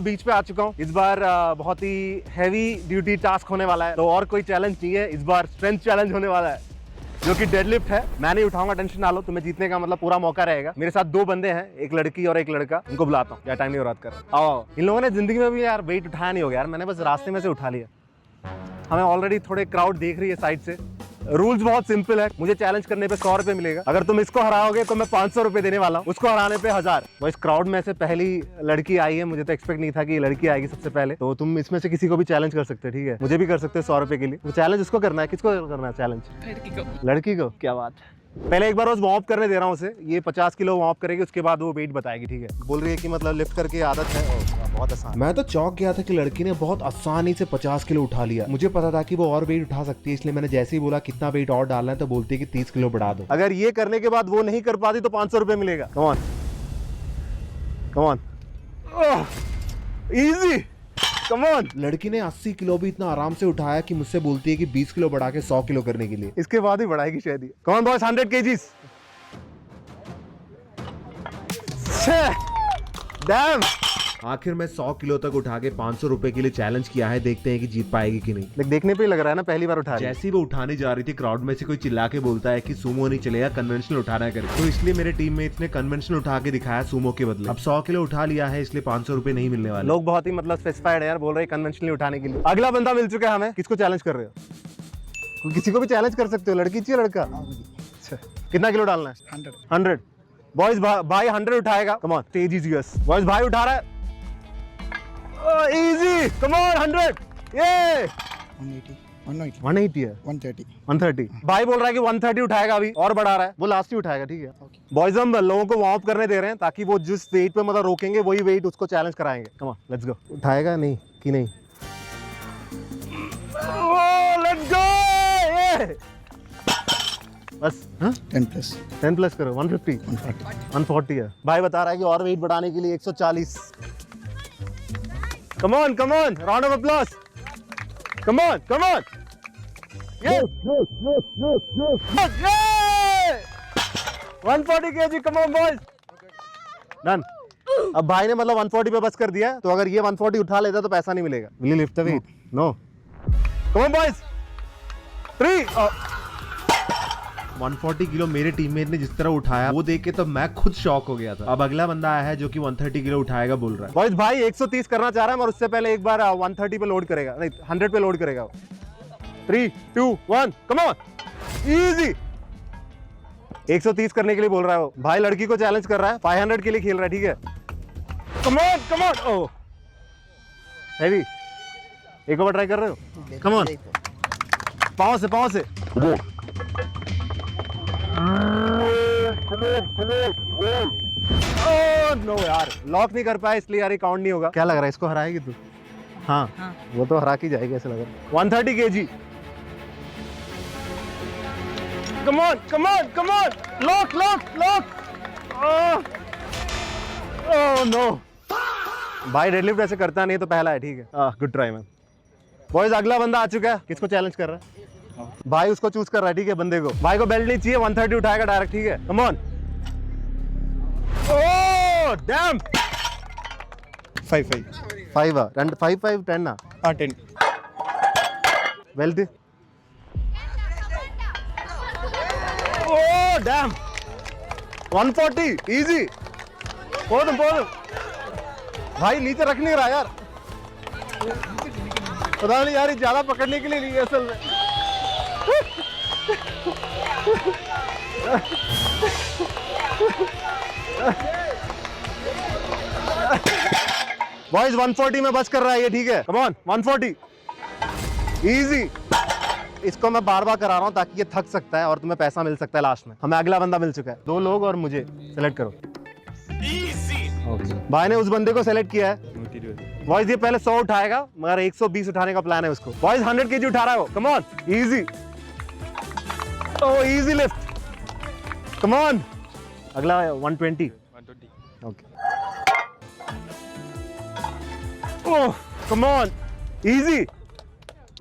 मैं बीच पे आ चुका हूँ। इस बार बहुत ही हैवी ड्यूटी टास्क होने वाला है, तो और कोई चैलेंज नहीं है, इस बार स्ट्रेंथ चैलेंज होने वाला है जो कि डेडलिफ्ट है। मैं नहीं उठाऊंगा, टेंशन ना लो, तुम्हें जीतने का मतलब पूरा मौका रहेगा। मेरे साथ 2 बंदे हैं, एक लड़की और एक लड़का, उनको बुलाता हूँ। क्या टाइम नहीं हो रहा कर आओ। इन लोगों ने जिंदगी में भी यार वेट उठाया नहीं होगा यार, मैंने बस रास्ते में से उठा लिया। हमें ऑलरेडी थोड़े क्राउड देख रही है साइड से। रूल्स बहुत सिंपल है, मुझे चैलेंज करने पे 100 रुपए मिलेगा। अगर तुम इसको हराओगे तो मैं 500 रुपए देने वाला हूँ, उसको हराने पे 1000। वो इस क्राउड में से पहली लड़की आई है, मुझे तो एक्सपेक्ट नहीं था कि ये लड़की आएगी सबसे पहले। तो तुम इसमें से किसी को भी चैलेंज कर सकते हो, ठीक है? मुझे भी कर सकते हो 100 रुपए के लिए। तो चैलेंज उसको करना है, किसको करना है चैलेंज? लड़की को। क्या बात है। पहले एक बार रोज वार्म अप करने दे रहा हूँ उसे। ये 50 किलो वार्म अप करेगी, उसके बाद वो वेट बताएगी, ठीक है? बोल रही है कि मतलब लिफ्ट करके आदत है। बहुत आसान। मैं तो चौंक गया था कि लड़की ने बहुत आसानी से 50 किलो उठा लिया। मुझे पता था कि वो और वेट उठा सकती है, इसलिए मैंने जैसे ही बोला कितना वेट और डालना है तो बोलती है कि 30 किलो बढ़ा दो। अगर ये करने के बाद वो नहीं कर पाती तो 500 रुपए मिलेगा। कम on, come on, easy, come on. लड़की ने 80 किलो भी इतना आराम से उठाया कि मुझसे बोलती है कि 20 किलो बढ़ा के 100 किलो करने के लिए। इसके बाद ही बढ़ाएगी शायद। कम ऑन बॉयज, 100 केजीज। डैम। आखिर मैं 100 किलो तक उठा के 500 रुपए के लिए चैलेंज किया है। देखते हैं कि जीत पाएगी कि नहीं। देखने पे ही लग रहा है ना पहली बार उठा रही है। जैसे ही वो उठाने जा रही थी, क्राउड में से कोई चिल्ला के बोलता है कि सूमो नहीं चलेगा, कन्वेंशनल उठाना है करके। तो इसलिए मेरे टीम में इतने कन्वेंशनल उठा के दिखाया सूमो के बदले। अब 100 किलो उठा लिया है, इसलिए 500 रुपए नहीं मिलने वाले। लोग बहुत ही मतलब स्पेसिफाइड है यार, बोल रहे कन्वेंशनली उठाने के लिए। अगला बंदा मिल चुका है हमें। किसको चैलेंज कर रहे हो? किसी को भी चैलेंज कर सकते हो, लड़की चाहिए लड़का? अच्छा, कितना किलो डालना है? 100। बॉयज भाई 100 उठाएगा। Come on, stage is yours. Boys भाई उठा रहा है। Easy, come on, 100। ये 180 है, 130। भाई बोल रहा है कि 130 उठाएगा अभी, और बढ़ा रहा है। वो लास्ट ही उठाएगा, ठीक है? बॉयज हम लोगों को वार्म अप करने दे रहे हैं ताकि वो जिस वेट पे मतलब रोकेंगे वही वेट उसको चैलेंज कराएंगे। Come on, let's go. उठाएगा नहीं कि नहीं? Let's go. बस 10 प्लस करो। 140 है। भाई बता रहा है कि और वेट बढ़ाने के लिए 140। कम on, come on, round of applause. Come on, come on. ये 140 KG. Come on boys, done. अब भाई ने मतलब 140 पे बस कर दिया, तो अगर ये 140 उठा लेता तो पैसा नहीं मिलेगा। Will you lift the weight? No. Come on boys, 3। 140 kilo मेरे टीममेट ने जिस तरह उठाया वो देख के तो मैं खुद शॉक हो गया था। अब अगला बंदा आया है जो कि 130 किलो उठाएगा बोल रहा है। बॉयज भाई 130 करना चाह रहा है, और उससे पहले एक बार 130 पे लोड करेगा, नहीं 100 पे लोड करेगा। 3, 2, 1, कम ऑन, इजी। 130 करने के लिए बोल रहा है वो। भाई लड़की को चैलेंज कर रहा है, 500 के लिए खेल रहा है, ठीक है? Come on, come on. Oh heavy. एक बार ट्राई कर रहे हो? कम ऑन, पाँव से, पाँव से। नो यार, लॉक नहीं कर पाया इसलिए यार ये काउंट नहीं होगा। क्या लग रहा है, इसको हराएगी तू? हाँ, वो तो हरा के जाएगी ऐसा लग रहा है। 130 KG. Come on, come on, come on. Lock, lock, lock. Oh no. भाई डेडलिफ्ट ऐसे करता नहीं, तो पहला है, ठीक है? Good try man. बॉयज अगला बंदा आ चुका है। किसको चैलेंज कर रहा है? भाई उसको चूज कर रहा है, ठीक है? बंदे को। भाई को बेल्ट नहीं चाहिए, 130 उठाएगा डायरेक्ट, ठीक है? Come on. Oh damn. 5 10 ना? 10 बेल्ट। Oh damn. 140 इजी। पोदम भाई नीचे रख नहीं रहा यार, पता नहीं यार, ये ज्यादा पकड़ने के लिए नहीं है असल में। बॉयज 140 में बस कर रहा है ये, ठीक है? Come on, 140 easy. इसको मैं बार बार करा रहा हूँ ताकि ये थक सकता है और तुम्हें पैसा मिल सकता है लास्ट में। हमें अगला बंदा मिल चुका है, 2 लोग और मुझे। सेलेक्ट करो। भाई ने उस बंदे को सेलेक्ट किया है। बॉयज ये पहले 100 उठाएगा, मगर 120 उठाने का प्लान है उसको। बॉयज 100 केजी उठा रहा है वो। Come on, easy. Oh easy lift. Come on. अगला 120। Okay. Oh come on, easy.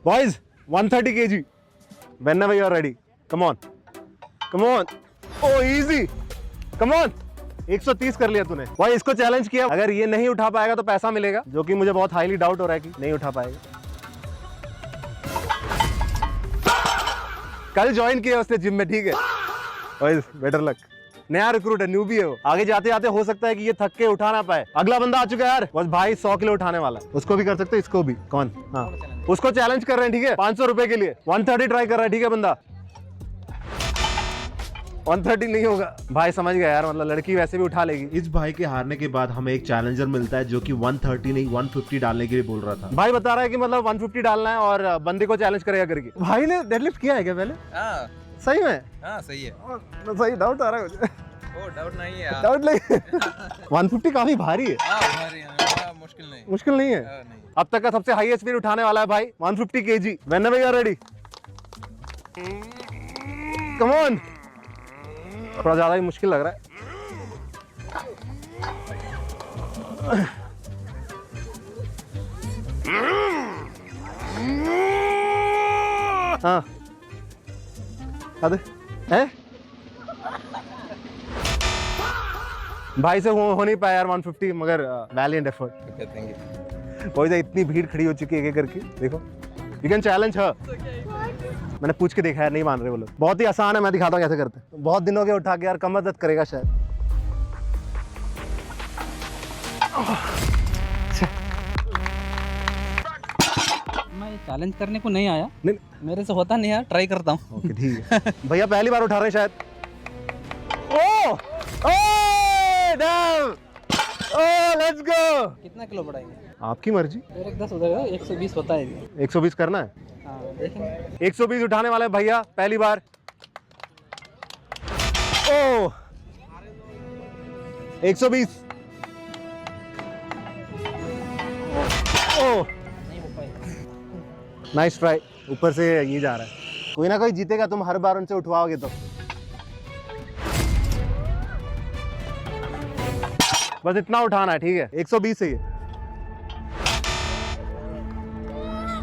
Boys 130 KG. whenever you are ready. Come on, come on. Oh easy. Come on. 130 कर लिया तूने भाई, इसको चैलेंज किया। अगर ये नहीं उठा पाएगा तो पैसा मिलेगा, जो कि मुझे बहुत हाईली डाउट हो रहा है कि नहीं उठा पाएगा। कल ज्वाइन किया उसने जिम में, ठीक है भाई, बेटर लक। नया रिक्रूट है, न्यूबी है वो, आगे जाते जाते हो सकता है कि ये थक के उठा ना पाए। अगला बंदा आ चुका है यार, बस भाई 100 किलो उठाने वाला है। उसको भी कर सकते हैं, इसको भी। कौन? हाँ, उसको चैलेंज कर रहे हैं, ठीक है, 500 रुपए के लिए। 130 ट्राई कर रहा है, ठीक है बंदा। 130 नहीं होगा भाई, समझ गया यार, मतलब लड़की वैसे भी उठा लेगी। इस भाई के हारने के बाद हमें एक चैलेंजर मिलता है जो कि 130 नहीं 150 डालने के लिए बोल रहा था। भाई बता रहा है कि मतलब 150 डालना है और बंदे को चैलेंज करेगा करके। भाई ने डेडलिफ्ट किया है क्या पहले? हाँ सही में? हाँ सही है। सही डाउट आ रहा है मुझे। ओ डाउट नहीं है यार। डाउट नहीं। 150 काफी भारी है। हाँ भारी है, हाँ, मुश्किल नहीं। मुश्किल नहीं है। हाँ, नहीं। अब तक का सबसे हाईएस्ट वेट उठाने वाला है भाई, 150 kg। Whenever you are ready, come on. थोड़ा ज्यादा ही मुश्किल लग रहा है। हाँ अरे हैं भाई से हो नहीं पाया यार 150, मगर Valiant effort. Okay, thank you। वही इतनी भीड़ खड़ी हो चुकी है एक करके, देखो। यू कैन चैलेंज हर। मैंने पूछ के देखा है, नहीं मान रहे वो लोग। बहुत ही आसान है, मैं दिखाता हूँ कैसे करते हैं। बहुत दिनों के उठा के यार, कमर दर्द करेगा शायद। मैं चैलेंज करने को नहीं आया, नहीं मेरे से होता नहीं यार, ट्राई करता हूँ। ओके ठीक है। भैया पहली बार उठा रहे हैं शायद। Oh damn, oh let's go. कितना किलो बढ़ाएंगे? आपकी मर्जी। डायरेक्ट 10 उधर 120 होता है। 120 करना है। हाँ देखेंगे। 120 उठाने वाले हैं भैया पहली बार। ओ 120। ओ नहीं हो पाएगा। Nice try. ऊपर से ये जा रहा है, कोई ना कोई जीतेगा, तुम हर बार उनसे उठवाओगे तो। बस इतना उठाना है, ठीक है। 120 है ये।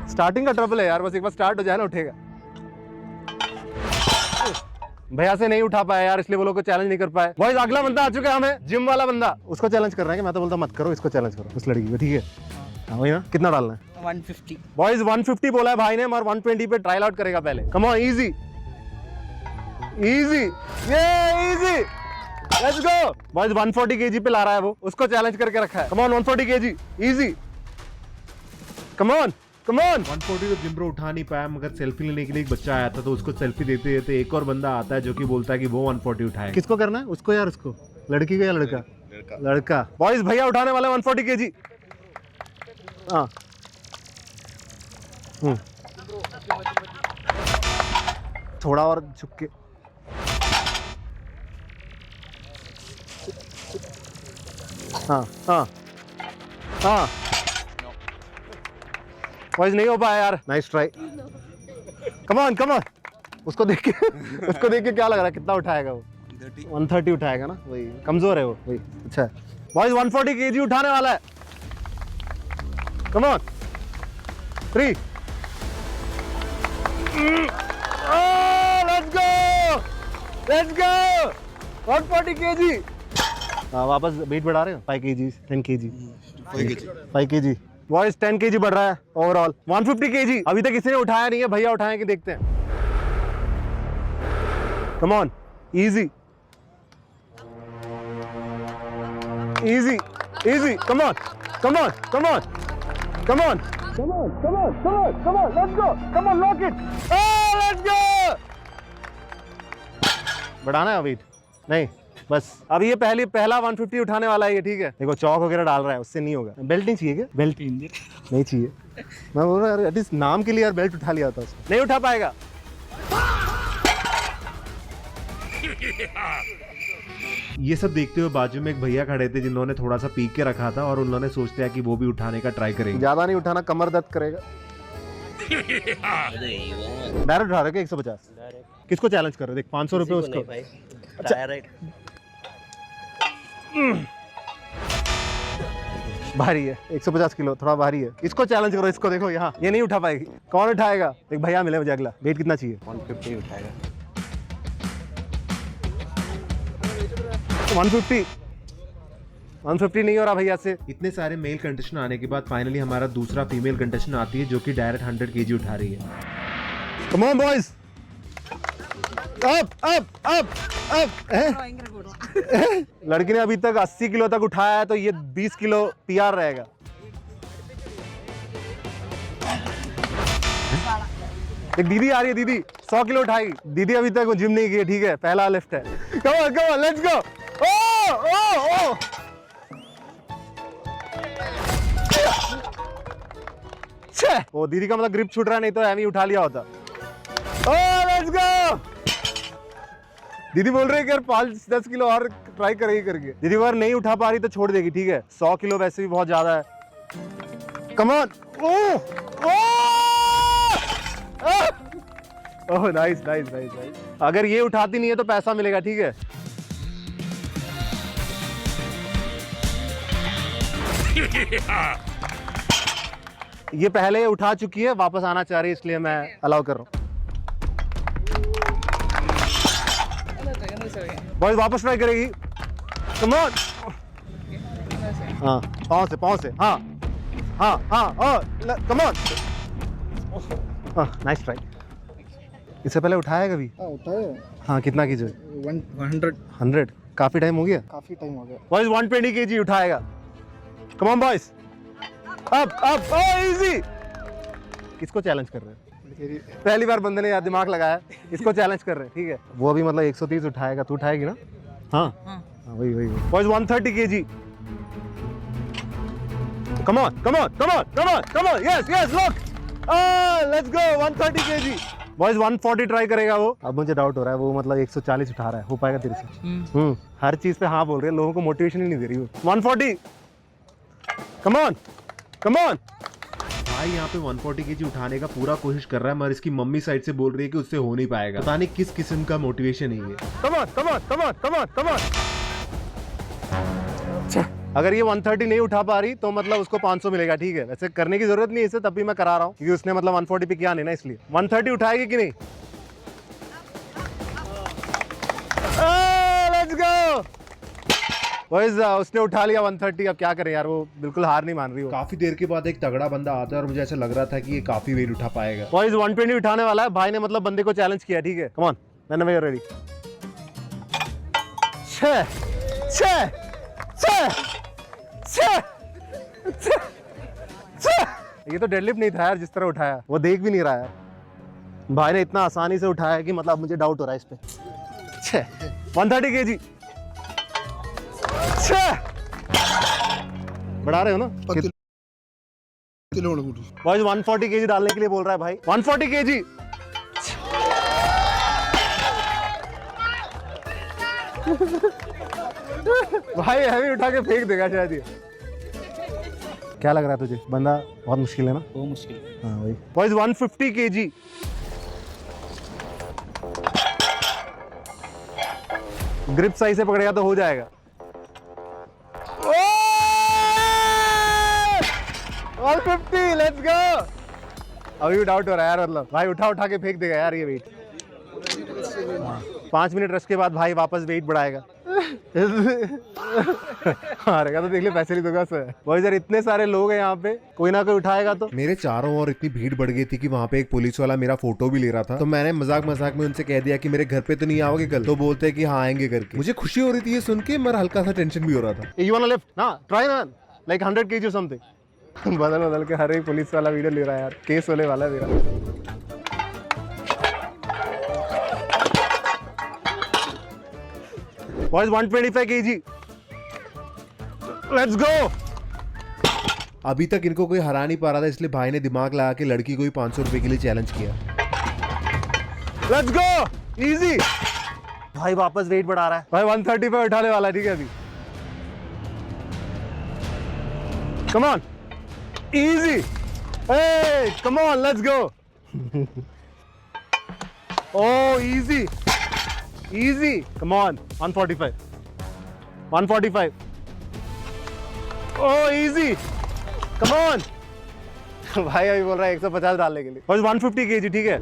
स्टार्टिंग का ट्रबल है यार, बस एक बार स्टार्ट हो जाए ना उठेगा। भैया से नहीं उठा पाया यार, इसलिए वो लोग को चैलेंज नहीं कर पाए। बॉयज अगला बंदा आ चुका है हमें, जिम वाला बंदा। उसको चैलेंज कर रहे हैं कि मैं तो बोलता मत करो, इसको चैलेंज करो, उस लड़की को, ठीक है। हाँ वही ना, कितना डालना है? 150। बॉयज 150 बोला है भाई ने, मगर 120 पे ट्रायल आउट करेगा पहले। कम ऑन, इजी इजी, ये easy, let's go. Boys 140 kg पे ला रहा है वो, उसको चैलेंज करके रखा है। Come on 140 kg, easy, come on come on. 140 तो जिम्ब्रो उठा नहीं पाया, मगर सेल्फी लेने के लिए एक बच्चा आया था, तो उसको सेल्फी देते देते एक और बंदा आता है जो कि बोलता है कि वो 140 उठाएगा। किसको करना है? उसको यार, उसको, लड़की को या लड़का? लड़का। बॉयज भैया उठाने वाले 140 kg। हाँ थोड़ा और झुक के। हाँ हाँ हाँ। बॉयज नहीं हो पाया यार, nice try. Come on come on. उसको देख के उसको देख के क्या लग रहा है, कितना उठाएगा वो? 130 उठाएगा ना, वही कमजोर है वो, वही। अच्छा बॉयज 140 kg उठाने वाला है। Come on 3 let's go let's go 140 kg। वापस वेट बढ़ा रहे हो? 5 kg 10 kg 5 kg। Boys 10 kg बढ़ रहा है ओवरऑल। 150 kg अभी तक किसी ने उठाया नहीं है, भैया उठाएंगे, देखते हैं। Come on, easy easy easy, come on come on come on come on come on come on come on come on, let's go, come on, lock it, let's go. बढ़ाना है वेट? नहीं, बस अब ये पहला 150 उठाने वाला है ये, ठीक है। देखो चौक वगैरह डाल रहा है, उससे नहीं होगा। बेल्ट नहीं चाहिए क्या? बेल्ट नहीं चाहिए। मैं बोल रहा यार, एटलीस्ट नाम के लिए यार बेल्ट उठा लिया था उसको। नहीं उठा पाएगा। ये सब देखते हुए बाजू में एक भैया खड़े थे जिन्होंने थोड़ा सा पी के रखा था, और उन्होंने सोच लिया कि वो भी उठाने का ट्राई करेंगे। ज्यादा नहीं उठाना, कमर दर्द करेगा। डायरेक्ट उठा रहे हो 150? किसको चैलेंज कर रहे हो? देख 500 रुपए उसको। अच्छा भारी है, 150 किलो, थोड़ा भारी है। इसको चैलेंज करो, इसको देखो यहाँ, ये नहीं उठा पाएगी। कौन उठाएगा? एक भैया मिले मुझे अगला। वेट कितना चाहिए? 150 उठाएगा। 150 150 नहीं हो रहा भैया से। इतने सारे मेल कंटेस्टेंट आने के बाद फाइनली हमारा दूसरा फीमेल कंटेस्टेंट आती है जो कि डायरेक्ट 100 kg उठा रही है। Come on boys, up up up up. लड़की ने अभी तक 80 किलो तक उठाया है, तो ये 20 किलो पीआर रहेगा। एक दीदी आ रही है, दीदी 100 किलो उठाएगी। दीदी अभी तक जिम नहीं की है, ठीक है, पहला लिफ्ट है। Come on let's go. ओ ओ ओ छे, वो दीदी का मतलब ग्रिप छूट रहा, नहीं तो एमी उठा लिया होता। ओ लेट्स गो। दीदी बोल रही है कि यार 5-10 किलो और ट्राई करेगी करके। दीदी अगर नहीं उठा पा रही तो छोड़ देगी, ठीक है। 100 किलो वैसे भी बहुत ज्यादा है। Come on. Oh nice nice nice nice. अगर ये उठाती नहीं है तो पैसा मिलेगा, ठीक है। ये पहले उठा चुकी है, वापस आना चाह रही है, इसलिए मैं अलाउ कर रहा हूँ। बॉयज वापस ट्राई करेगी। Come on. हाँ पाँव से हाँ हाँ हाँ, कम ऑन। Nice try. इससे पहले उठाया कभी? हाँ उठाया। हाँ कितना कीजिए? 100। काफी टाइम हो गया। काफी टाइम हो गया। बॉयज 120 kg उठाएगा। कम on boys, up up, easy. किसको चैलेंज कर रहे हैं? पहली बार बंदे ने यार दिमाग लगाया, इसको चैलेंज कर रहे हैं, ठीक है। वो भी मतलब 130 उठाएगा, तू उठाएगी ना? हाँ वही वही। Boys 130 kg। Come on come on come on come on come on, yes yes, look, let's go. 130 kg। Boys 140 try करेगा वो। अब मुझे डाउट हो रहा है, वो मतलब 140 उठा रहा है, हो पाएगा तेरे से? हर चीज पे हाँ बोल रही है, लोगों को मोटिवेशन ही नहीं दे रही वो। 140, कम ऑन कम ऑन। भाई यहाँ पे 140 kg उठाने का पूरा कोशिश कर रहा है, मगर इसकी मम्मी साइड से बोल रही है कि उससे हो नहीं पाएगा। पता नहीं किस किस्म का मोटिवेशन है ये। कम on come on come on come on come on. अगर ये 130 नहीं उठा पा रही तो मतलब उसको 500 मिलेगा, ठीक है। वैसे करने की जरूरत नहीं है इसे, तब भी मैं करा रहा हूँ क्योंकि उसने मतलब 140 पे किया नहीं ना, इसलिए। 130 उठाएगी कि नहीं? Let's go. बॉयज उसने उठा लिया 130। अब क्या करें यार, वो बिल्कुल हार नहीं मान रही हो। काफी देर के बाद एक तगड़ा बंदा आता है और मुझे ऐसा लग रहा था कि ये काफी वेट उठा पाएगा। बॉयज 120 उठाने वाला है। भाई ने मतलब बंदे को चैलेंज किया, ठीक है। Come on, whenever you are ready. 6 6 6 6 6। ये तो डेडलिफ्ट नहीं था यार, जिस तरह उठाया वो देख भी नहीं रहा है। भाई ने इतना आसानी से उठाया कि मतलब मुझे डाउट हो रहा है इस पे। 130 kg। बढ़ा रहे हो ना? बॉयज 140 kg डालने के लिए बोल रहा है भाई। 140 kg। भाई हैवी उठा के फेंक देगा शायद ये। क्या लग रहा है तुझे? बंदा बहुत मुश्किल है ना? बहुत मुश्किल। हाँ वही। Boys 150 kg। ग्रिप सही से पकड़ेगा तो हो जाएगा। 150, लेट्स गो। अभी भी डाउट हो रहा है यार, मतलब भाई उठा उठा के फेंक देगा यार ये वेट। 5 मिनट रेस्ट के बाद भाई वापस वेट बढ़ाएगा। हारेगा तो देख ले, पैसे नहीं दूंगा सर। बॉयज यार इतने सारे लोग हैं यहाँ पे, कोई ना कोई उठाएगा तो। मेरे चारों ओर इतनी भीड़ बढ़ गई थी कि वहाँ पे एक पुलिस वाला मेरा फोटो भी ले रहा था। तो मैंने मजाक मजाक में उनसे कह दिया कि मेरे घर पे तो नहीं आओगे कल? तो बोलते हैं कि हाँ आएंगे करके। मुझे खुशी हो रही थी ये सुन के, मगर हल्का सा टेंशन भी हो रहा था। यू वांट टू लिफ्ट ना? ट्राई ना, लाइक 100 kg और समथिंग। बदल बदल के हर एक पुलिस वाला वीडियो ले रहा है यार, केस होने वाला है मेरा। Boys 125 kg। Let's go. अभी तक इनको कोई हरा नहीं पा रहा था, इसलिए भाई ने दिमाग लगा के लड़की को ही 500 रुपए के लिए चैलेंज किया। Let's go, easy. भाई वापस वेट बढ़ा रहा है भाई। 130 पे उठाने वाला है, ठीक है अभी। Come on, easy. Hey, come on, let's go. Oh, easy. Easy. Come on. 145. 145. Oh, easy. Come on. भाई अभी बोल रहा है 150 डालने के लिए। बस 150 kg, ठीक है।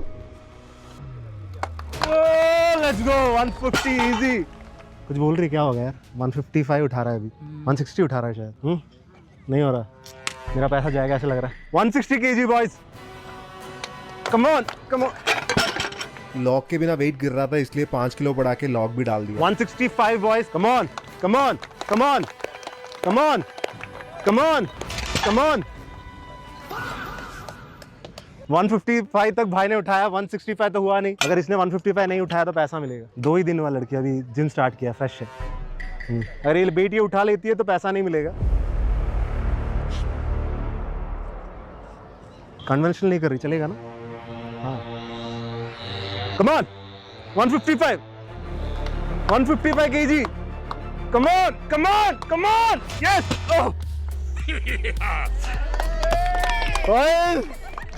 Oh, let's go. 150 easy. कुछ बोल रही क्या हो गया यार? 155 उठा रहा है अभी, 160 उठा रहा है शायद। नहीं हो रहा, मेरा पैसा जाएगा ऐसा लग रहा है। 160 kg boys, come on come on. Lock के बिना वेट गिर रहा था इसलिए 5 किलो बढ़ा के लॉक भी डाल दिया। 165 boys, come on come on come on come on come on come on. 155 तक भाई ने उठाया, 165 तो हुआ नहीं। अगर इसने 155 नहीं उठाया तो पैसा मिलेगा। 2 ही दिन हुआ लड़की, अभी जिम स्टार्ट किया, फ्रेश है। अगर ये बेटी उठा लेती है तो पैसा नहीं मिलेगा। कन्वेंशनल नहीं कर रही, चलेगा ना? हाँ, come on 155 kg, come on come on come on, yes.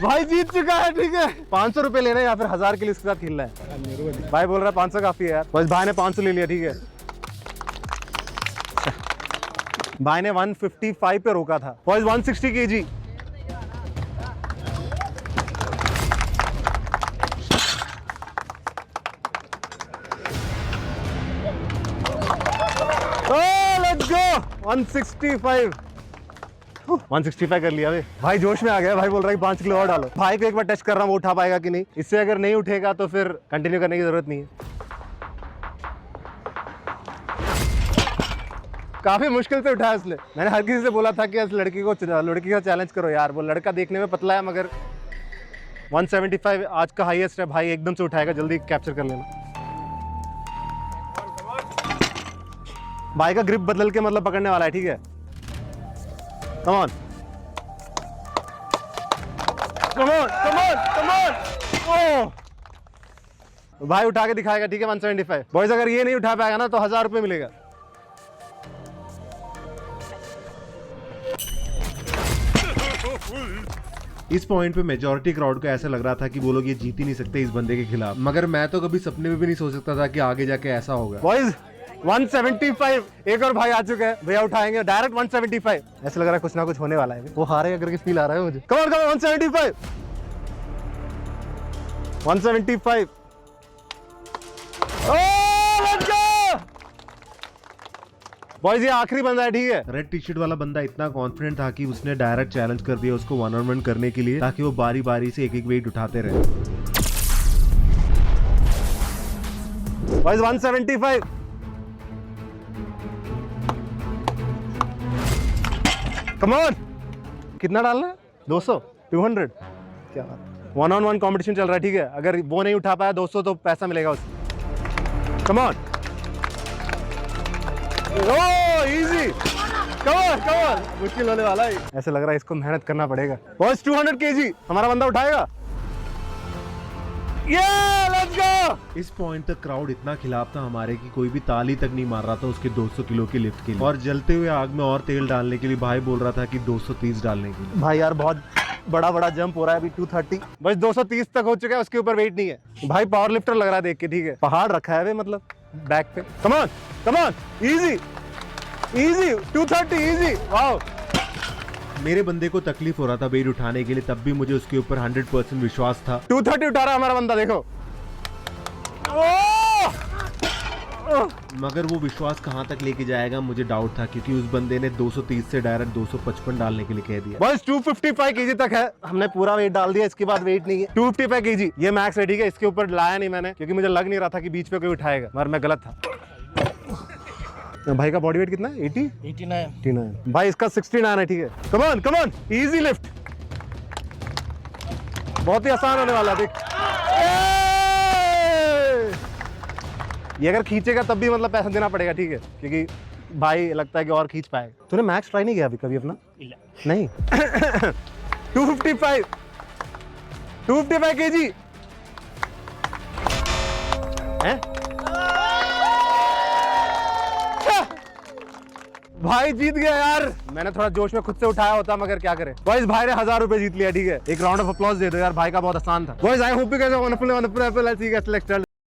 भाई जीत चुका है, ठीक है। 500 रुपए लेना है या फिर 1000 के लिए इसके साथ खेलना है? भाई बोल रहा है 500 काफी है यार। बस भाई ने 500 ले लिया, ठीक है। भाई ने 155 पे रोका था। Boys 160 kg, let's go. 165 कर लिया भाई, जोश में आ गया। भाई बोल रहा है 5 किलो और डालो। भाई को एक बार टेस्ट कर रहा हूँ वो उठा पाएगा कि नहीं। इससे अगर नहीं उठेगा तो फिर कंटिन्यू करने की जरूरत नहीं है। काफी मुश्किल से उठाया इसने। मैंने हर किसी से बोला था कि इस लड़की का चैलेंज करो यार। वो लड़का देखने में पतला है मगर 175 आज का हाईएस्ट है। भाई एकदम से उठाएगा, जल्दी कैप्चर कर लेना। भाई का ग्रिप बदल के मतलब पकड़ने वाला है, ठीक है। Come on. Come on, come on, come on. Oh. भाई उठा के दिखाएगा, ठीक है। 175 बॉयज, अगर ये नहीं उठा पाएगा ना तो 1000 रुपए मिलेगा। इस पॉइंट पे मेजॉरिटी क्राउड को ऐसा लग रहा था कि वो लोग ये जीत ही नहीं सकते इस बंदे के खिलाफ, मगर मैं तो कभी सपने में भी नहीं सोच सकता था कि आगे जाके ऐसा होगा। बॉयज 175, एक और भाई आ चुका है, भैया उठाएंगे डायरेक्ट 175। ऐसा लग रहा है कुछ ना कुछ होने वाला है। वो हारेगा करके फील आ रहा है मुझे। कम on come on 175 175। Oh let's go boys, ये आखिरी बंदा है, ठीक है। रेड टी शर्ट वाला बंदा इतना कॉन्फिडेंट था कि उसने डायरेक्ट चैलेंज कर दिया उसको 1-on-1 करने के लिए, ताकि वो बारी बारी से एक एक वेट उठाते रहे। बॉयज 175। कम ऑन, कितना डालना है? 200 200, क्या बात। 1-on-1 कंपटीशन चल रहा है, ठीक है। अगर वो नहीं उठा पाया 200 तो पैसा मिलेगा उसको। Come on, oh easy, come on come on. मुश्किल होने वाला है, ऐसे लग रहा है इसको मेहनत करना पड़ेगा। बॉयज 200 kg हमारा बंदा उठाएगा। Let's go. इस पॉइंट तक क्राउड इतना खिलाफ था हमारे कि कोई भी ताली तक नहीं मार रहा था उसके 200 किलो की लिफ्ट के लिए। और जलते हुए आग में और तेल डालने के लिए भाई बोल रहा था कि 230 डालने के लिए। भाई यार बहुत बड़ा जंप हो रहा है अभी। 230 बस 230 तक हो चुका है, उसके ऊपर वेट नहीं है। भाई पावर लिफ्टर लग रहा है देख के, ठीक है। पहाड़ रखा है वे मतलब बैक पे। कम on come on, easy easy 230 easy. Wow, मेरे बंदे को तकलीफ हो रहा था वेट उठाने के लिए, तब भी मुझे उसके ऊपर 100% विश्वास था। 230 उठा रहा है हमारा बंदा, देखो। मगर वो विश्वास कहाँ तक लेके जाएगा मुझे डाउट था, क्योंकि उस बंदे ने 230 से डायरेक्ट 255 डालने के लिए कह दिया। बस 255 kg तक है, हमने पूरा वेट डाल दिया। इसके बाद वेट नहीं है। 255 kg ये मैक्स है, ठीक है। इसके ऊपर लाया नहीं मैंने, क्योंकि मुझे लग नहीं रहा था कि बीच पे कोई उठाएगा, मगर मैं गलत था। भाई का बॉडी वेट कितना है? 89 भाई इसका 69 है, ठीक है। कम ऑन इजी लिफ्ट, बहुत ही आसान होने वाला है, देख। ये अगर खींचेगा तब भी मतलब पैसा देना पड़ेगा, ठीक है, क्योंकि भाई लगता है कि और खींच पाएगा। तूने मैक्स ट्राई नहीं किया अभी कभी अपना? नहीं। 255 kg हैं? भाई जीत गया यार। मैंने थोड़ा जोश में खुद से उठाया होता, मगर क्या करें। बॉयज भाई ने 1000 रुपए जीत लिया, ठीक है। एक राउंड ऑफ अप्लॉज दे दो यार, भाई का बहुत आसान था। Boys I hope you guys have wonderful